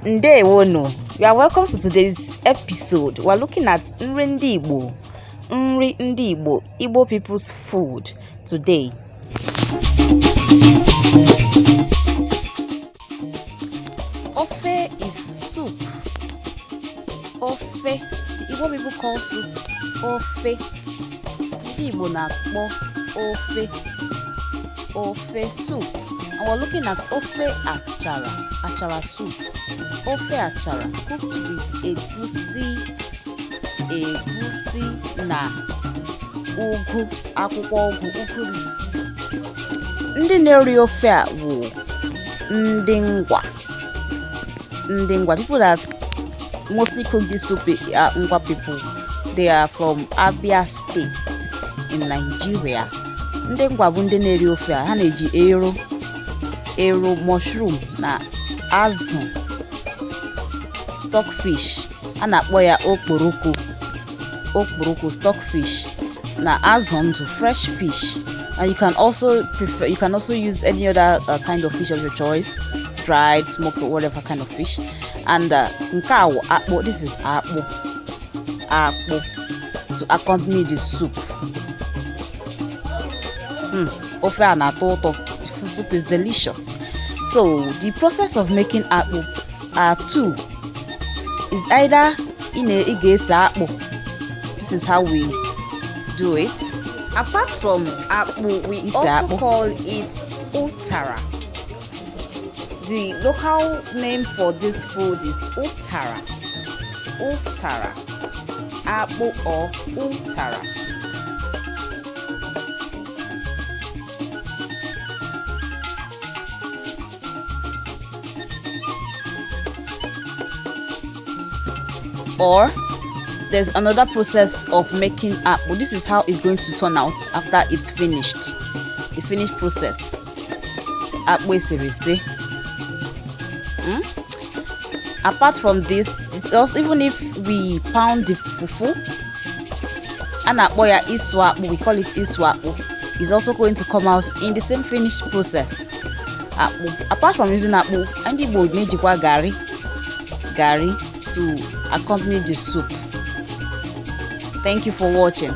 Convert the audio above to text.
Ndewono. You are welcome to today's episode. We are looking at Nri Ndi Igbo. Nri Ndi Igbo, Igbo people's food today. Ofe is soup. Ofe. The Igbo people call soup ofe. Ndi Igbo na-akpọ ofe. Ofe soup. And we're looking at ofe achara. Achara soup. Ofe achara cooked with egusi na ugu, akwụkwọ ugu, ukuri. Ndị na-eri ofe a bụ ndị Ngwa. Ndị Ngwa, people that mostly cook this soup are Ngwa people. They are from Abia State in Nigeria. Ndị Ngwa bụ ndị na-eri ofe a. Ha na-eji ero, mushroom na azụ, stockfish. A na-akpọ ya okporoko stockfish na azụ ndụ, fresh fish. And you can also use any other kind of fish of your choice, dried, smoked, or whatever kind of fish. And nke a wụ akpụ. This is akpụ to accompany the soup. Ofe a na-atọ ụtọ. The soup is delicious. So the process of making akpụ are two. Is either akpụ. This is how we do it. Apart from akpụ, we also call it Achara. The local name for this food is Achara. Akpụ or Achara. Or there's another process of making akpụ. This is how it's going to turn out after it's finished. The finished process. Akpụ eserese. Apart from this, it's also, even if we pound the fufu, ya isu akpụ, we call it isu akpụ, it's also going to come out in the same finished process. Akpụ. Apart from using akpụ, ndị Igbo na-ejikwa gari to accompany the soup. Thank you for watching.